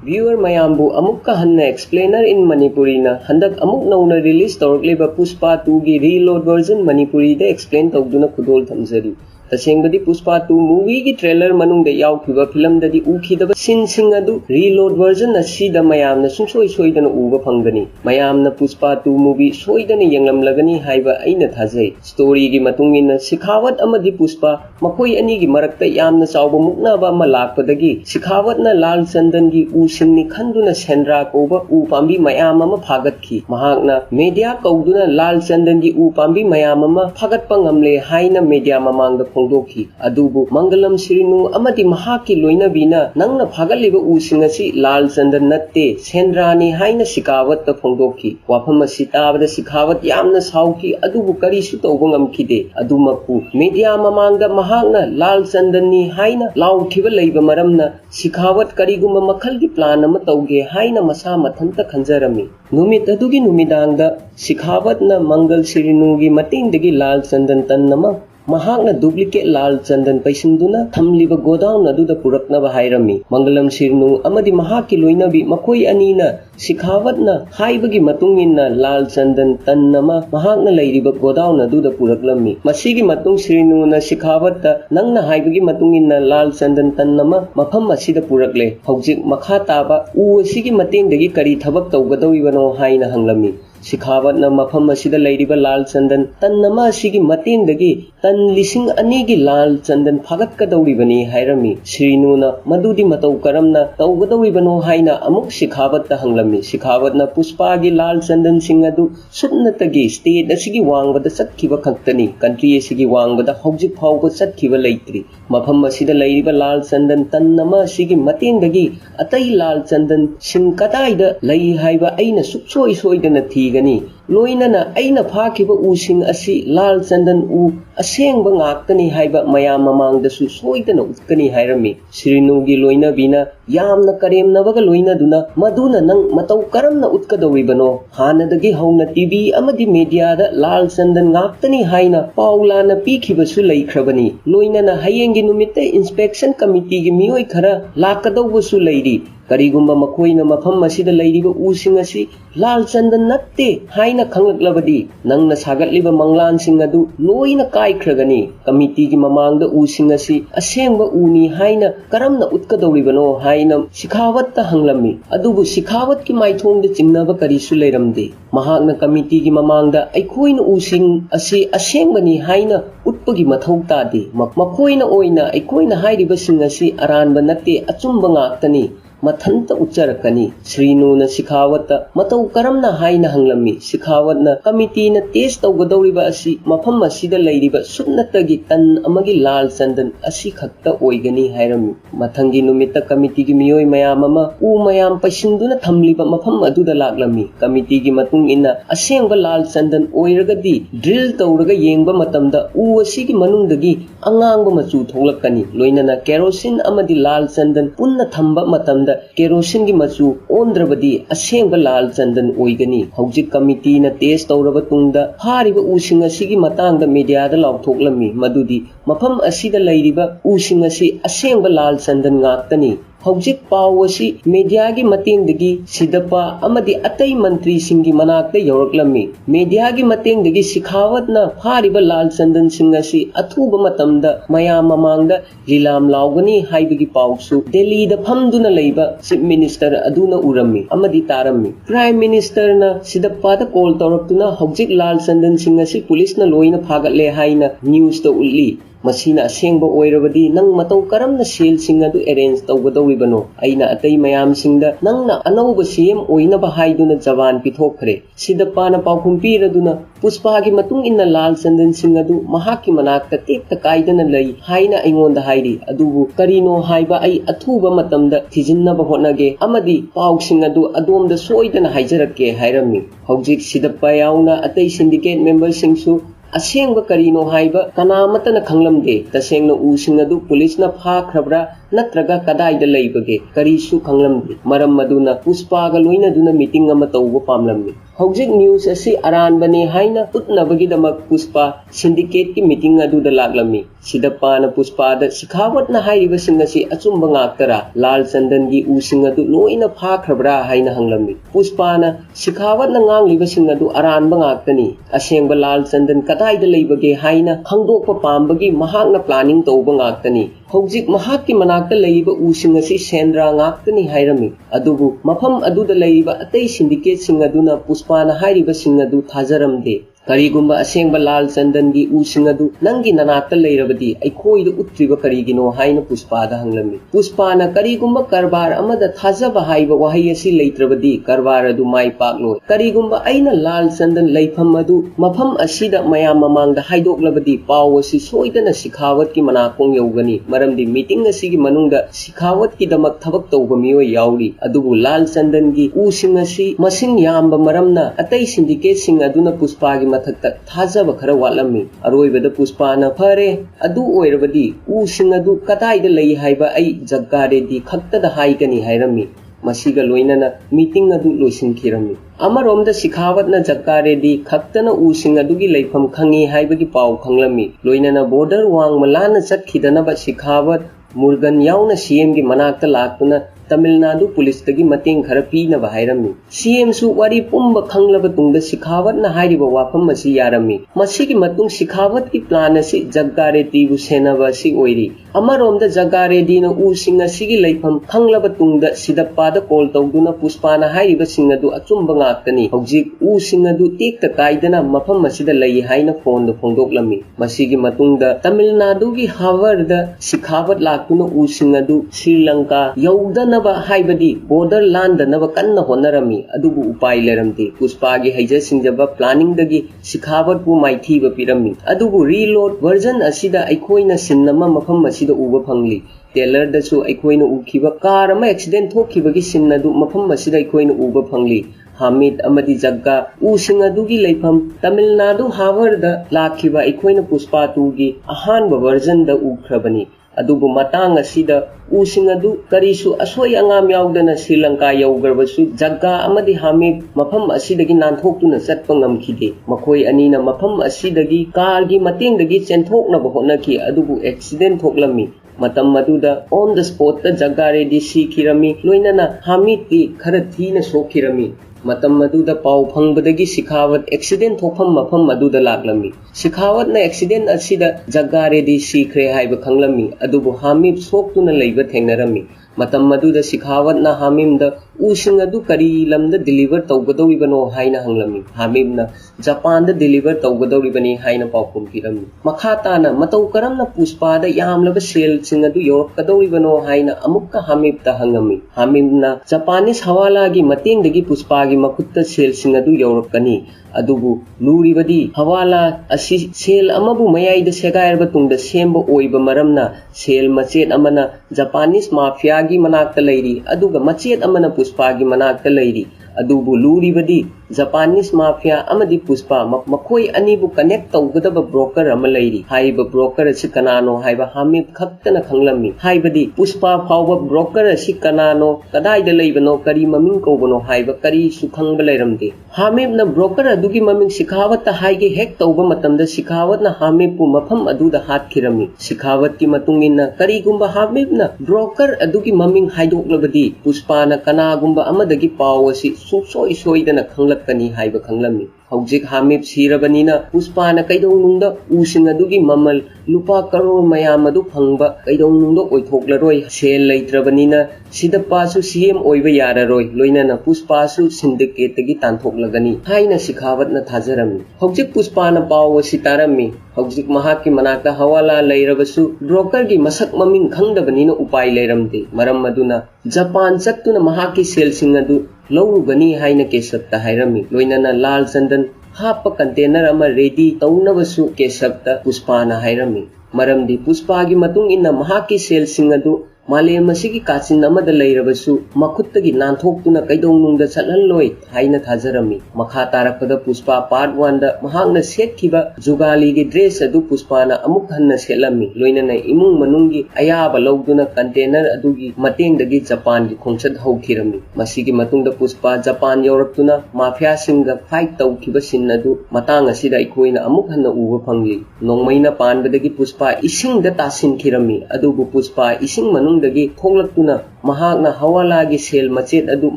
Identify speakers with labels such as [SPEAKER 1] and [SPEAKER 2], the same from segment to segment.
[SPEAKER 1] Viewer mayambu amukka hanna explainer in Manipuri na handak amuk nauna release tawrkleba Puspa 2 gi reload version Manipuri da explain tawduna khudol thamjari. तसेंगदी Pushpa 2 movie की trailer मनुंगदे यावखिबा film ददी उखिदबा scene सिंग अदु reload version असिदा मयामना सुंसोय सोयदना उबा फंगनी मयामना पुष्पा 2 मूवी सोयदना यंगलमलगनी हाइबा अइना थाजै स्टोरी की मतुंगिना सिखावत अमदी पुष्पा मखोय अनी की मरक्ता यामना चावबा मुक्नाबा अमा लाकपदगी सिखावतना लाल चंदन की उ सिंगनी खंदुना सेंद्रा कोबा उ पांबी मयाम अमा फागतखि महाकना मीडिया कौदुना लाल चंदन की उ पांबी मयाम अमा फागतपा ngamle हाइना मीडिया ममांगदा फोंदोखि अदुबु मंगलम श्रीनु अमदी महाकी लोइनबीना नंगना फागलिबा उसिंग असि लाल चंदन नत्ते सेंद्रानी हाइना सिखावत त फोंदोखि वाफम असि ताबदा सिखावत यामना साउखि अदुबु करिसु तौबा ngamखिदे अदुमकु मीडिया ममांगदा महाकना लाल चंदननी हाइना लाउखिबा लैबा मरमना सिखावत करिगुमा मखलगी प्लान अमा तौगे हाइना मसा मथंता खंजरमी नुमित अदुगी नुमिदांगदा सिखावतना मंगल श्रीनुगी मतिंगदगी लाल चंदन तन्नमा महाकना डुप्लीकेट लाल चंदन पैसिंदुना थमलिबा गोडाउन अदुदा पुरकनबा हाइरमी मंगलम श्रीनु अमदी महाकी लोइनबी मखोय अनीना सिखावतना हाइबगी मतुंगिना लाल चंदन तन्नमा महाकना लैरिबा गोडाउन अदुदा पुरकलमी मसीगी मतुंग श्रीनुना सिखावता नंगना हाइबगी मतुंगिना लाल चंदन तन्नमा मफम असिदा पुरकले हौजिक मखा ताबा उ असिगी मतेंगदगी करी थबक तौगदौइबनो हाइना हंगलमी सिखावतना मफम असिदा लैरिबा लाल चंदन तन्नमा असिगी मतेंगदगी तन लिसिंग अनीगी लाल चंदन फागतकदौरिबनी हाइरमी श्रीनुना मदुदी मतौ करमना तौगदौरिबनो हाइना अमुक सिखावत हंगलमी सिखावतना पुष्पागी लाल चंदन सिंह अदु सुन्नतगी स्टेट असिगी वांगबदा चटखिबा खक्तनी कंट्री असिगी वांगबदा हौजिक फावबा चटखिबा लैत्रि मफम असिदा लैरिबा लाल चंदन तन्नमा असिगी मतेंगदगी अतै लाल चंदन सिंह कदाइदा लै हाइबा अइना सुक्सोय सोयदना थीगनी लोइनना अइना फाखिबा उसिंग असि लाल चंदन उ असेंगबा ngaktani haiba mayam mamangdasu soidana utkani hairami श्रीनुगी लोइनबीना यामना करेमनबगा लोइनदुना मदुना नंग मतौ करमना उtkadawibano हानदगी हौना टीवी अमदी मीडियादा लाल चंदन ngaktani हाइना पाउलाना पीखिबसु लैख्रबनी लोइनना हयेंगी नुमित्ते इंस्पेक्शन कमिटी गी मियोय खरा लाकदौबसु लैरी करीगुम्बा मखोइना मफम असिदा लैरिबा उसिंग असि लाल चंदन नत्ते हाइना खंगलक्लबदी नंगना सागतलिबा मंगलान सिंग अदु लोइना काइख्रगनी कमिटी गी ममांगदा उसिंग असि असेंगबा उनी हाइना करमना उtkadawibano हाइना सिखावत ता हंगलमी अदुबु सिखावत की माइथोंगदा चिंगनबा करिसु लैरमदे महाकना कमिटी गी ममांगदा अइखोइना उसिंग असि असेंगबनी हाइना उत्पगी मथौ तादे मखोइना ओइना अइखोइना हाइरिबा सिंग असि अरानबा नत्ते अचुंबा ngaktani मथंत उच्चरकनी श्रीनुना सिखावत मतौ करमना हाइना हंगलमी सिखावतना कमिटीना टेस्ट तौगदौरिबा असि मफम असिदा लैरिबा सुन्नतगी तन अमगी लाल चंदन असि खक्ता ओइगनी हाइरमी मथंगी नुमित्ता कमिटीगी मियोय मयाम अमा उ मयाम पैसिंदुना थमलिबा मफम अदुदा लाक्लमी कमिटीगी मतुंग इन्ना असेंगबा लाल चंदन ओइरगदी ड्रिल तौरगा येंगबा मतमदा उ असिगी मनुंगदगी अंगांगबा मचु थोलकनी लोइनना केरोसिन अमदी लाल चंदन पुन्ना थंबा मतम केरोसिन की मचु ओंद्रबदी असेंग लाल चंदन ओइगनी हौजिक कमिटी ना टेस्ट तौरबा तुंगदा फारिबा उसिंग असिगी मतांगदा मीडियादा लाउथोक्लमी मदुदी मफम असिदा लैरिबा उसिंग असि असेंग लाल चंदन ngaktani हौजिक पाव असि मीडिया की मतेंगदगी सिदपा अमदी अतै मंत्री सिंगी मनाक्ता यौरक्लमी मीडिया की मतेंगदगी सिखावतना फारिबा लाल चंदन सिंह असि अथुबा मतमदा मयाम ममांगदा लिलाम लाउगनी हाइबगी पावसु दिल्ली दा फमदुना लैबा चीफ मिनिस्टर अदुना उरमी अमदी तारमी प्राइम मिनिस्टर ना सिदपा दा कॉल तौरक्तुना हौजिक लाल चंदन सिंह असि पुलिस ना लोइना फागतले हाइना न्यूज दा उल्ली मसीना असेंगबा ओइरबदी नंग मतौ करमना सेल सिंग अदु अरेंज तौगदौरिबनो अइना अतै मयाम सिंगदा नंगना अनौबा सीएम ओइनबा हाइदुना जवान पिथोखरे सिदपाना पाउखुम पीरदुना पुष्पागी मतुंग इन्ना लाल चंदन सिंग अदु महाकी मनाक्ता तेक्ता काइदना लै हाइना अइंगोंदा हाइरी अदुबु करिनो हाइबा अइ अथुबा मतमदा थिजिन्नबा होनगे अमदी पाउसिंग अदु अदोमदा सोइदना हाइजरके हाइरमी हौजिक सिदपा याउना अतै सिंडिकेट मेंबर सिंगसु असेंग करीनो हाइबा कनामतन खंगलमदे तसेंगना उसिंग अदु पुलिसना फाख्रबरा नत्रगा कदाइदा लेबगे करीसु खंगलमदे मरम मदुना पुष्पागा लोइनदुना मीटिंग अमा तौबा पामलमि हौजिक न्यूज असी अरानबने हाइना उतनबगिदमक पुष्पा सिंडिकेट की मीटिंग अदुदा लागलमि सिदपाना पुष्पादा सिखावतना हाइरिबसिंग असी अचुंबा ngaktara लाल चंदन की उसिंग अदु लोइना फाख्रबरा हाइना हंगलमि पुष्पाना सिखावतना ngangliबसिंग अदु अरानबा ngaktani असेंबा लाल चंदन कदाइदा लेबगे हाइना खंगदोकपा पामबगी महाकना प्लानिंग तौबा ngaktani हौजिक महाकि मनाक्ता लेइबा उसिंग असी सेंद्रा ngaktani हाइरमि अदुबु मफम अदुदा लेइबा अतै सिंडिकेट सिंग अदुना पुष्पाना हाइरिबसिंग अदु थाजरमदे करीगुंबा असेंबा लाल चंदन की उसिंग अदु नंगी ननाक्ता लेरबदी अखोइदा उत्रिबा करीगिनो हाइना पुष्पादा हंगलमि पुष्पाना करीगुंबा करबार अमदा थाजबा हाइबा वहाई असि लेत्रबदी करबार अदु माइ पाकलो करीगुंबा अइना लाल चंदन लेफम अदु मफम असिदा मयाम ममांगदा हाइदोकलबदी पाव असि सोइदना सिखावत की मनाकोंग यौगनी मरमदी मीटिंग असिगी मनुंगदा सिखावत की दमक थबक तौबा मियो याउरी अदुबु लाल चंदन की उसिंग असि मसिंग यामबा मरमना अतै सिंडिकेट सिंग अदुना पुष्पागी मथक्ता थाजब खरा वालमी अरोइबदा पुष्पाना फरे अदु ओइरबदी उसिंग अदु कदाइदा लई हाइबा अई जग्गा रेडी खक्तदा हाइगनी हाइरमी मसिगा लोइनना मीटिंग अदु लोइसिनखिरमी अमरोमदा सिखावतना जग्गा रेडी खक्तना उसिंग अदुगी लेफम खंगी हाइबगी पाव खंगलमी लोइनना बॉर्डर वांग मलाना चटखिदनबा सिखावत मुर्गन याउना सीएम की मनाक्ता लाक्तुना तमिलनाडु पुलिस तगी मतेंग खरा पीनबा हाइरमी सीएम सु वारी पुंबा खंगलबा तुंगदा सिखावतना हाइरिबा वाफम मसी यारमी मसीगी मतुंग सिखावत की प्लान असि जग्गा रेडीबु सेनबा सि ओइरी अमरोमदा जग्गा रेडीना उसिंग असिगी लेफम खंगलबा तुंगदा सिदप्पादा कॉल तौदुना पुष्पाना हाइरिबा सिंग अदु अचुंबा ngaktani हौजिक उसिंग अदु टेक्ता काइदना मफम मसिदा लई हाइना फोन फोंदोकलमी मसीगी मतुंगदा तमिलनाडु की हावरदा सिखावत लाक्तुना उसिंग अदु श्रीलंका यौदना बॉर्डर लांदनब कन्ना होनरमी अदुबु उपाय लेरमदे पुष्पागी हैजा सिंजबा प्लानिंग दगी सिखावत पु माइथीबा पिरमी अदुबु रीलोड वर्जन असिदा अखोइना सिन्नमा मफम असिदा उबा फंगली टेलर दसु अखोइना उखिबा कार अमा एक्सीडेंट थोखिबगी सिन अदु मफम असिदा अखोइना उबा फंगली हामिद अमदी जग्गा उसिंग अदुगी लेफम तमिलनाडु हावरदा लाखिबा अखोइना पुष्पा 2 गी अहानबा वर्जन दा उखरबनी अदुबु मतांग असिदा उसिंग अदु करीसु असोय अंगाम याउदना श्रीलंका यौगरबसु जग्गा अमदी हामिद मफम असिदगी नानथोक्तुना चटपा ngamkhide मखोय अनीना मफम असिदगी कारगी मतेंगदगी चेंथोकनबा होनखि अदुबु एक्सीडेंट थोक्लमी मतम मदुदा ऑन द स्पॉट ता जग्गा रेडी सीखिरमी लोइनना हामिद ती खरा थीना सोखिरमी मतम मदुदा पाव फंगबदगी सिखावत एक्सीडेंट थोफम मफम मदुदा लागलमी सिखावत ना एक्सीडेंट असिदा जग्गा रेडी सीखरे हाइबा खंगलमी अदुबु हामिद सोक्तुना लेबा थेंगनरमी मतम मदुदा सिखावत ना हामिद उसिंग अदु करी लमदा डिलीवर तौगदौरिबनो हाइना हंगलमी हामिद जापान दा डिलीवर तौगदौरिबनी हाइना पावकुम पिरमी मखाताना मतौ करमना पुष्पादा यामलबा सेल सिंग अदु योरकदौरिबनो हाइना अमुक्का हामिद ता हंगमी हामिदना जापानीज हवालागी मतेंगदगी पुष्पागी मखुत्ता सेल सिंग अदु योरकनी अदुबु लूरिबदी हवाला असि सेल अमबु मयाइदा सेगायरबा तुंगदा सेंबा ओइबा मरमना सेल मचेत अमना जापानीज माफियागी मनाक्ता लेरी अदुगा मचेत अमना पुष्पागी मनाक्ता लेरी अदुबु लूरिबदी जापानीज माफिया अमदी पुष्पा मखोय अनीबु कनेक्ट तौगदबा ब्रोकर अमा लेरी हाइबा ब्रोकर असि कनानो हाइबा हामिद खक्तना खंगलमी हाइबदी पुष्पा फावबा ब्रोकर असि कनानो कदाइदा लेबनो करी ममिंग कौबनो हाइबा करी सुखंगबा लेरमदे हामिदना ब्रोकर अदुगी ममिंग सिखावत हाइगे हेक तौबा मतमदा सिखावतना हामिदपु मफम अदुदा हातखिरमी सिखावत की मतुंगिना करीगुंबा हामिदना ब्रोकर अदुगी ममिंग हाइदोकलबदी पुष्पाना कनागुंबा अमदगी पाव असि सुसोय सोइदना खंगलकनी हाइबा खंगलमी हौजिक हामिद सीरबनीना पुष्पाना कैदौनुंदा उसिंग अदुगी ममल लुपा करोड़ मयाम अदु फंगबा कैदौनुंदा ओइथोक्लरोय सेल लेत्रबनीना सिदपासु सीएम ओइबा याररोय लोइनाना पुष्पासु सिंडिकेटगी तानथोक्लगनी हाइना सिखावतना थाजरमी हौजिक पुष्पाना पाव सितारमी हौजिक महाकी मनाक्ता हवाला लेरबसु ब्रोकर की मसक ममिंग खंगदबनीना उपाय लेरमदे मरम मदुना जापान चत्तुना महाकी सेलसिंग अदु लौरुगनी हाइना केसप्ता हाइरमी लोइनाना लाल चंदन हाप कंटेनर अमा रेडी तौनबसु केसप्ता पुष्पाना हाइरमी मरमदी पुष्पागी मतुंग इन्ना महाकी सेलसिंग अदु मालेम असिगी काचिन अमदा लैरबसु मखुत्तगी नानथोक्तुना कैदोंनुंगदा चलहनलोय हाइना थाजरमी मखा तारकपदा पुष्पा पार्ट 1 दा महांगना सेटखिबा जुगालीगी ड्रेस अदु पुष्पाना अमुक हन्ना सेलमी लोइनना इमुंग मनुंगी अयाबा लौदुना कंटेनर अदुगी मतेंगदगी जापान की खोंसद हौखिरमी मसिगी मतुंगदा पुष्पा जापान यौरक्तुना माफिया सिंगा फाइट तौखिबा सिन अदु मतांग असिदा अखोइना अमुक हन्ना उबा फंगली नोंमैना पानबदगी पुष्पा इसिंगदा तासिनखिरमी अदुबु पुष्पा इसिंग मनुंगदगी थोंगलक्तुना महागना हवालागी सेल मचेत अदु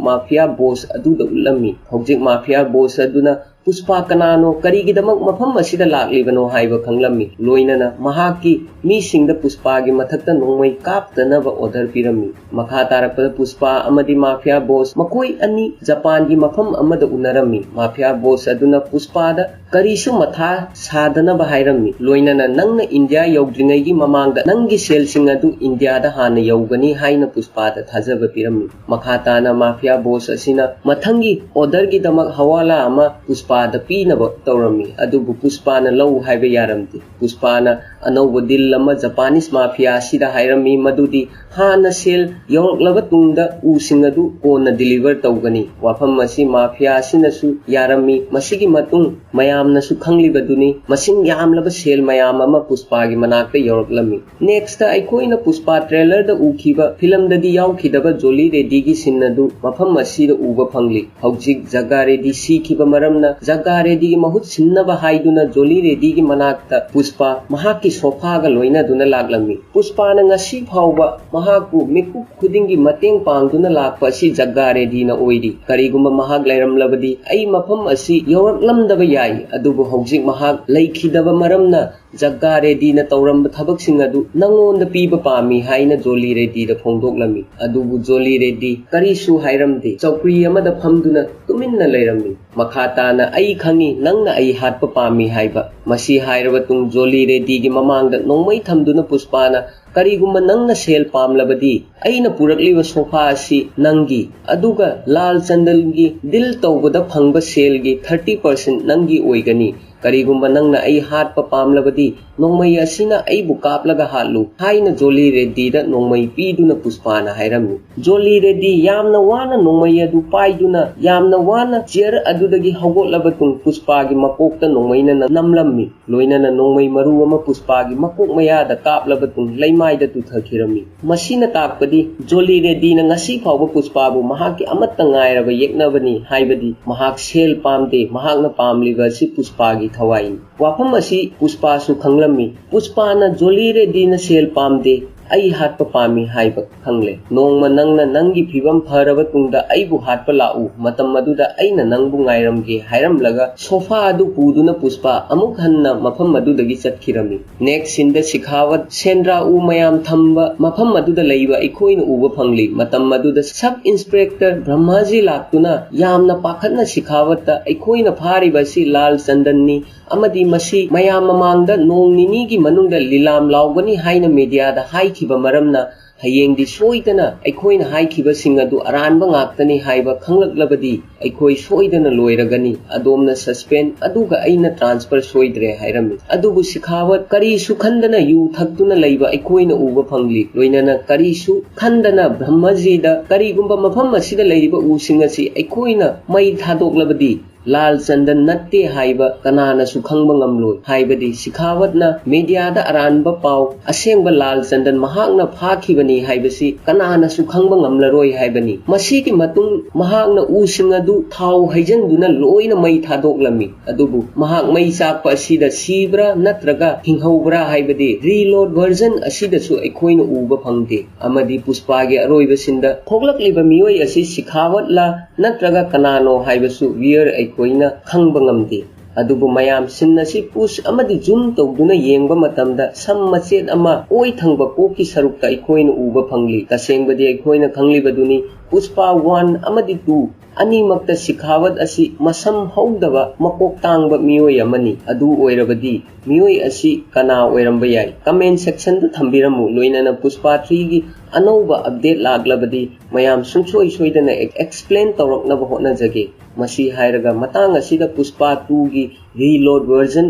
[SPEAKER 1] माफिया बोस अदुदा उल्लमी हौजिक माफिया बोस अदुना पुष्पा कनानो करीगिदमक मफम असिदा लाक्लिबनो हाइबा खंगलमी लोइनना महाकी मीसिंगदा पुष्पागी मथक्ता नोंमै कापतनबा ऑर्डर पिरमी मखा तारकपदा पुष्पा अमदी माफिया बोस मकोई अनि जापान की मफम अमदा उनरमी माफिया बोस अदुना पुष्पादा करीसु मथा सादनबा हाइरमी लोइनना नंगना इंडिया यौद्रिंगैगी ममांगदा नंगी सेलसिंग अदु इंडियादा हाना यौगनी हाइना पुष्पादा थाजबा पिरमी मखा ताना माफिया बोस असिना मथंगी ऑर्डर की दमक हवाला अमा पुष्पादा पीनबा तौरमी अदुबु पुष्पाना लौ हाइबा यारमती पुष्पाना अनौब दिल अमा जापानीस माफिया सिदा हाइरमी मदुदी हाना सेल यौरक्लबा तुंगदा उसिंग अदु कोना डिलीवर तौगनी वाफम मसी माफिया सिनसु यारमी मसिगी मतुंग मयामनसु खंगलिबदुनी मसिंग यामलबा सेल मयाम अमा पुष्पागी मनाक्ता यौरक्लमी नेक्स्ट अखोइना पुष्पा ट्रेलर दा उखिबा फिल्म ददी याउखिदबा जोली रेड्डी सिन अदु मफम मसीदा उबा फंगली हौजिक जग्गा रेड्डी सीखिबा मरमना जग्गा रेड्डी की महुत सिन्नबा हाइदुना जोली रेड्डी की मनाक्ता पुष्पा महाकी सोफागा लोइना दुना लागलमी पुष्पाना ngasi फाउबा महाकु मिकु खुदिंगी मतेंग पांगदुना लाकपा असि जग्गा रेड्डी ना ओइरी करीगुमा महाक लैरमलबदी आई मफम असि यौरक्लमदबा याई अदुबु हौजिक महाक लैखिदबा मरमना जग्गा रेड्डी ना तौरम थबकसिंग अदु नंगोंदा पीबा पामी हाइना जोली रेड्डी दा फोंदोक्लमी अदुबु जोली रेड्डी करीसु हाइरमदे चौकरी अमदा फमदुना तुमिन्ना लैरमी मखा ताना आई खंगी नंगना आई हाटपा पामी हाइबा मसी हाइरबा तुंग जोली रेड्डी की ममांगदा नोंमै थमदुना पुष्पाना करीगुम्बा नंगना सेल पामलबदी अइना पुरकलिबा सोफा असि नंगी अदुगा लाल चंदलगी दिल तौबदा फंगबा सेलगी 30% नंगी ओइगनी करीगुम्बा नंगना आई हाटपा पामलबदी नोंमै असिना अइबु कापलगा हालु हाइना जोली रेड्डी दा नोंमै पीदुना पुष्पाना हाइरमी जोली रेड्डी यामना वाना नोंमै अदु पाइदुना यामना वाना चेयर अदुदगी हौगोटलबा तुंग पुष्पागी मकोकता नोंमैना नमलम्मी लोइनना नोंमै मरु अमा पुष्पागी मकोक मयादा कापलबा तुंग लैमाइदा तुथखिरमी मसिना ताकपदी जोली रेड्डी ना ngasi फाउबा पुष्पाबु महाकी अमत्ता ngairaba yeknabani haibadi mahak sel pamde mahakna pamliba si पुष्पागी थवाई वाफम असि पुष्पा सु खंगलमी पुष्पा ना जोली रेड्डी ना सेल पामदे आई हाटपा पामी हाइबा खंगले नोंगमा नंगना नंगी फिबम फरबा तुंगदा आइबु हाटपा लाउ मतम मदुदा आइना नंगबु ngairमगे हाइरमलगा सोफा अदु पुदुना पुष्पा अमुक हन्ना मफम मदुदगी चटखिरमी नेक्स्ट सिन द शिखावत सेंद्रा उ मयाम थंबा मफम मदुदा लैबा इखोइना उबा फंगली मतम मदुदा सब इंस्पेक्टर ब्रह्माजी लाक्तुना यामना पाखतना शिखावत इखोइना फारिबा सि लाल चंदननी अमदी मसी मयाम ममांगदा नोंग निनी की मनुंगदा लीलाम लाउगनी हाइना मीडियादा हाइखिबा मरमना हयेंदी सोइदना अखोइना हाइखिबसिंग अदु अरानबा ngaktani हाइबा खंगलक्लबदी अखोइ सोइदना लोइरगनी अदोमना सस्पेंड अदुगा अइना ट्रांसफर सोइद्रे हाइरमी अदुबु शिखावत करी सुखंदना यु थक्तुना लैबा अखोइना उबा फंगली लोइनना करी सुखंदना ब्रह्मजीदा करीगुंबा मफम असिदा लैरिबा उसिंग असि अखोइना मै थादोक्लबदी लाल चंदन नत्ते हाइबा कनाना सुखंगबा ngamloi हाइबदी शिखावतना मीडियादा अरानबा पाउ असेंगबा लाल चंदन महाकना फाखिबनी हाइबसी कनाना सुखंगबा ngamlaroi हाइबनी मसीकी मतुंग महाकना उसिंग अदु थाउ हैजनदुना लोइना मै थादोक्लमी अदुबु महाक मै चाकपा असिदा सीब्रा नत्रगा हिंहौब्रा हाइबदी रीलोड वर्जन असिदसु अखोइना उबा फंगदे अमदी पुष्पागे अरोइबसिंदा थोगलक्लिबा मियोय असि शिखावतला नत्रगा कनानो हाइबसु वियर कोइना खंगबा ngamde अदुबु मयाम सिन्नसी पुश अमदी जुम तौदुना येंगबा मतमदा सम मचेत अमा ओइ थंगबा कोकी सरुकता अखोइना उबा फंगली तसेंगबदी अखोइना खंगलिबदुनी पुष्पा 1 अमदी 2 अनीमक्ता शिखावत असी मसम हौदबा मकोक तांगबा मियोय अमनी अदु ओइरबदी मियोय असी कना ओइरंबा याय कमेंट सेक्शन दा थंबिरमु लोइनना पुष्पा 3 गी अनौबा अपडेट लागलबदी मयाम सुंसोइ सोइदना एक्सप्लेन तौरकनबा होना जगे मसी हायरगा मतांग असिदा पुष्पा 2 गी रीलोड वर्जन